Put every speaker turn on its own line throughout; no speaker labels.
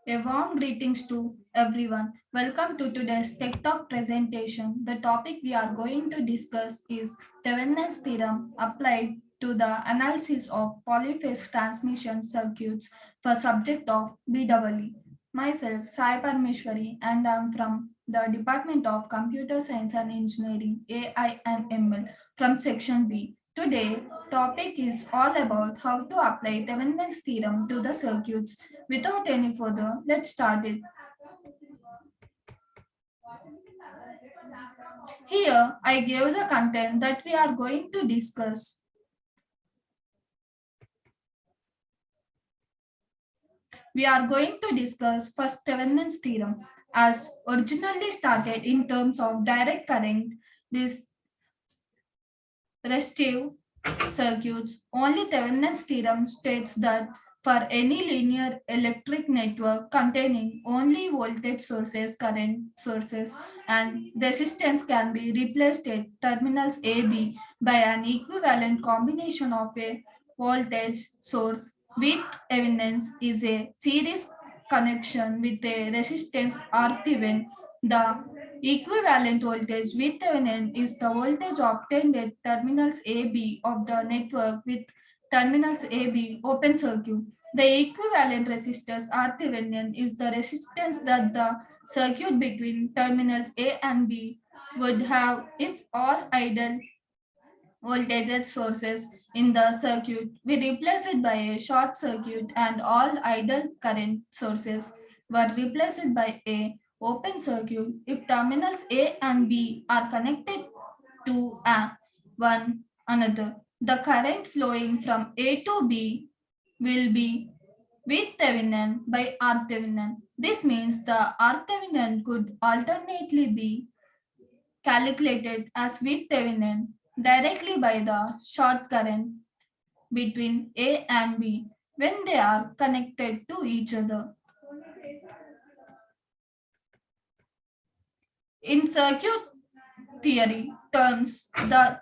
A warm greetings to everyone. Welcome to today's Tech Talk presentation. The topic we are going to discuss is Thevenin's theorem applied to the analysis of polyphase transmission circuits for subject of BEE. Myself, Sai Parmeshwari, and I am from the Department of Computer Science and Engineering, AI and ML, from Section B. Today, topic is all about how to apply Thevenin's theorem to the circuits. Without any further, let's start it. Here, I gave the content that we are going to discuss. We are going to discuss first Thevenin's theorem, as originally started in terms of direct current. This resistive circuits, only Thevenin's theorem states that for any linear electric network containing only voltage sources, current sources, and resistance can be replaced at terminals AB by an equivalent combination of a voltage source with evidence is a series connection with a resistance R the equivalent voltage VThevenin is the voltage obtained at terminals AB of the network with terminals AB open circuit. The equivalent resistance RThevenin is the resistance that the circuit between terminals A and B would have if all idle voltage sources in the circuit we replace it by a short circuit and all idle current sources were replaced by a open circuit if terminals A and B are connected to one another. The current flowing from A to B will be with Thevenin by R Thevenin. This means the R Thevenin could alternately be calculated as VThevenin directly by the short current between A and B when they are connected to each other. In circuit theory terms, the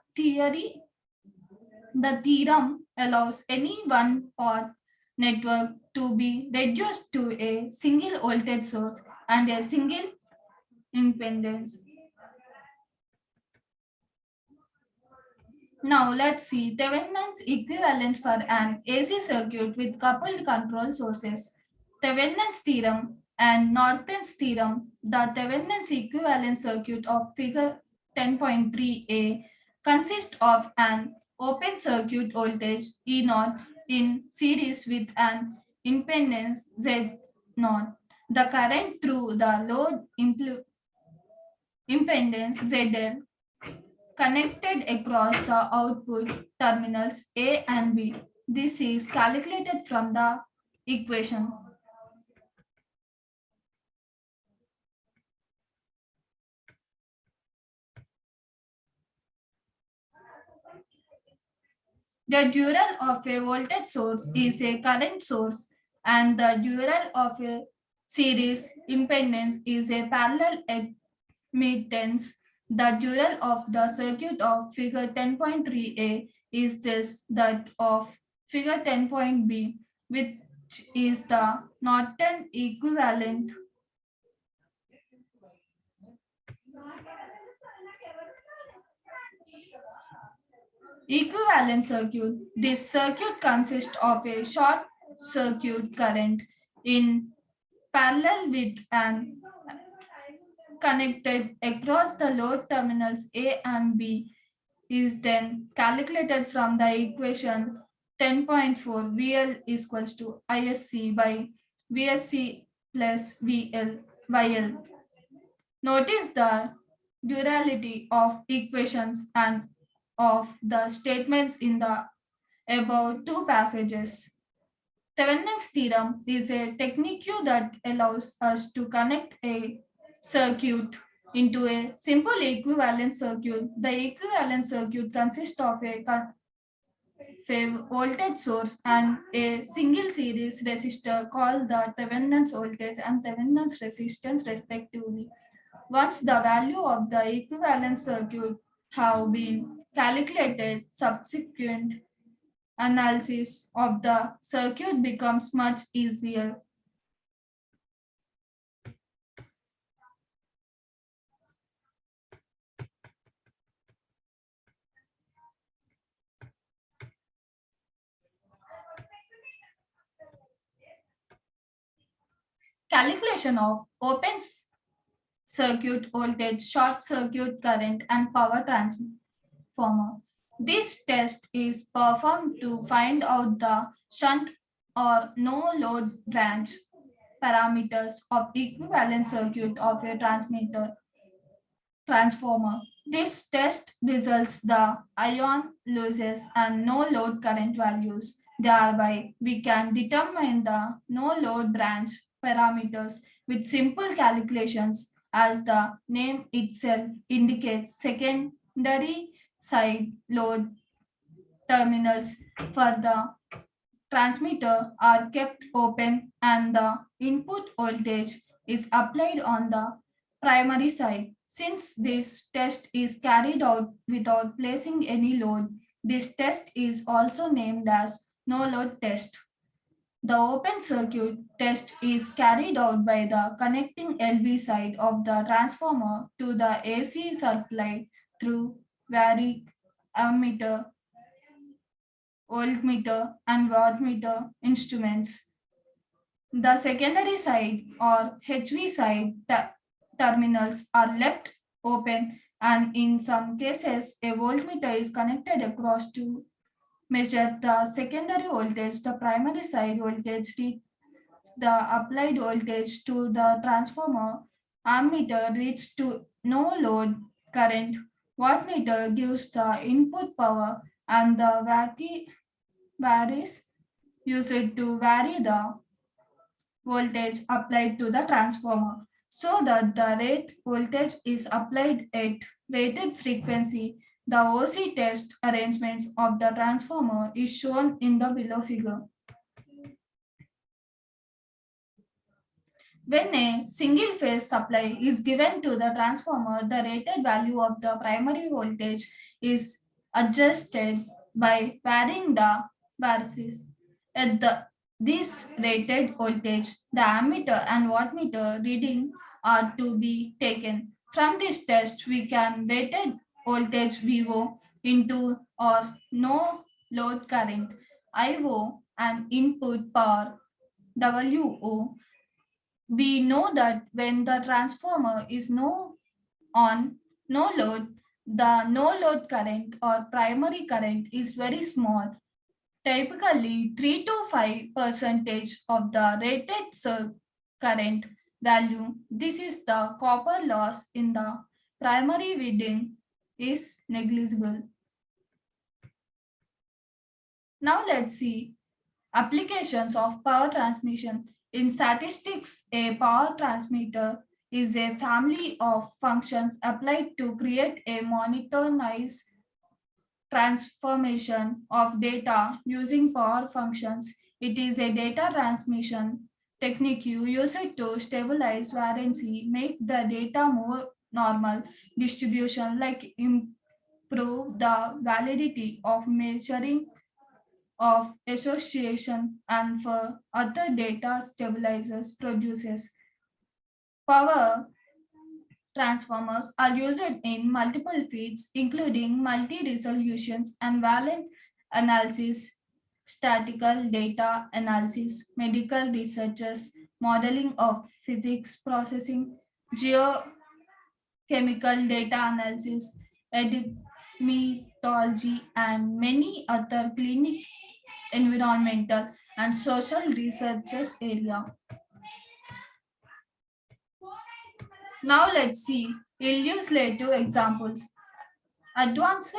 theorem allows any one path network to be reduced to a single voltage source and a single impedance. Now let's see Thevenin's equivalence for an AC circuit with coupled control sources. Thevenin's theorem and Norton's theorem, the Thevenin's equivalent circuit of figure 10.3a consists of an open circuit voltage E0 in series with an impedance Z0. The current through the load impedance ZL connected across the output terminals A and B. This is calculated from the equation. The dual of a voltage source is a current source and the dual of a series impedance is a parallel admittance. The dual of the circuit of figure 10.3a is this that of figure 10.b, which is the Norton equivalent. Equivalent circuit. This circuit consists of a short circuit current in parallel with an connected across the load terminals A and B is then calculated from the equation 10.4 VL is equals to ISC by VSC plus YL. Notice the duality of equations and of the statements in the above two passages. Thevenin's theorem is a technique that allows us to connect a circuit into a simple equivalent circuit. The equivalent circuit consists of a voltage source and a single series resistor called the Thevenin's voltage and Thevenin's resistance respectively. Once the value of the equivalent circuit have been calculated, subsequent analysis of the circuit becomes much easier. Calculation of open circuit voltage, short circuit current, and power transformer. This test is performed to find out the shunt or no load branch parameters of equivalent circuit of a transformer. This test results the ion losses and no load current values. Thereby, we can determine the no load branch parameters with simple calculations as the name itself indicates secondary side load terminals for the transmitter are kept open and the input voltage is applied on the primary side. Since this test is carried out without placing any load, this test is also named as no load test. The open circuit test is carried out by the connecting LV side of the transformer to the AC supply through varic ammeter, voltmeter, and wattmeter instruments. The secondary side or HV side terminals are left open, and in some cases, a voltmeter is connected across to measure the secondary voltage. The primary side voltage reaches the applied voltage to the transformer. Ammeter reads to no load current. Wattmeter gives the input power, and the varies used to vary the voltage applied to the transformer so that the rate voltage is applied at rated frequency. The OC test arrangements of the transformer is shown in the below figure. When a single phase supply is given to the transformer, the rated value of the primary voltage is adjusted by varying the varices. At this rated voltage, the ammeter and wattmeter reading are to be taken. From this test, we can rated voltage VO into or no load current IO and input power WO. We know that when the transformer is on no load, the no load current or primary current is very small, typically 3 to 5 percentage of the rated current value. This is the copper loss in the primary reading is negligible. Now let's see applications of power transmission. In statistics, a power transmitter is a family of functions applied to create a monitorized transformation of data using power functions. It is a data transmission technique you use it to stabilize variancy, make the data more normal distribution, like improve the validity of measuring of association, and for other data stabilizers produces. Power transformers are used in multiple fields, including multi-resolutions and valent analysis, statistical data analysis, medical researches, modeling of physics processing, geochemical data analysis, epidemiology, and many other clinic, environmental, and social researches area. Now let's see illustrative examples. Advanced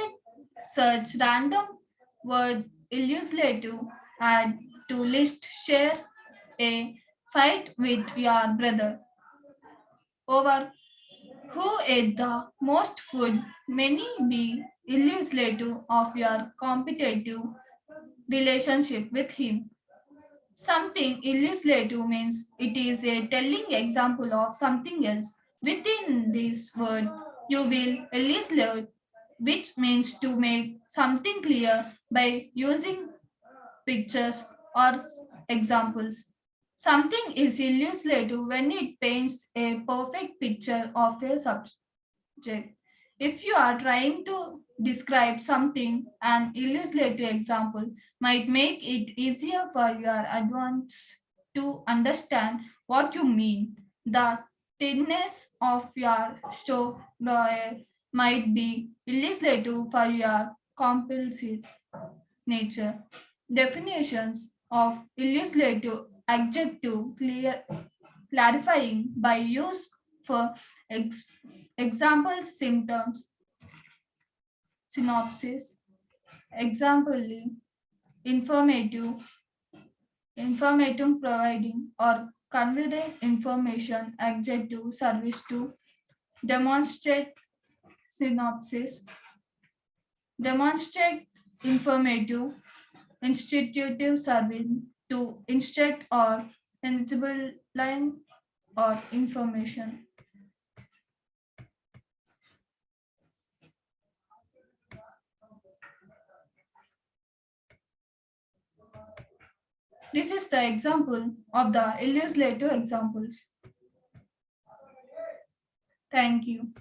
search random word illustrative add to list share a fight with your brother over who ate the most food. Many be illustrative of your competitive relationship with him. Something illustrative means it is a telling example of something else. Within this word, you will illustrate, which means to make something clear by using pictures, or examples. Something is illustrative when it paints a perfect picture of a subject. If you are trying to describe something, an illustrative example might make it easier for your advance to understand what you mean. The thinness of your story might be illustrative for your compulsive nature. Definitions of illustrative adjective clarifying by use for ex- examples, symptoms, synopsis, example, informative, informative providing or conveying information, adjective, service to demonstrate synopsis, demonstrate informative, institutive serving to instruct or enable line or information. This is the example of the illustrative examples. Thank you.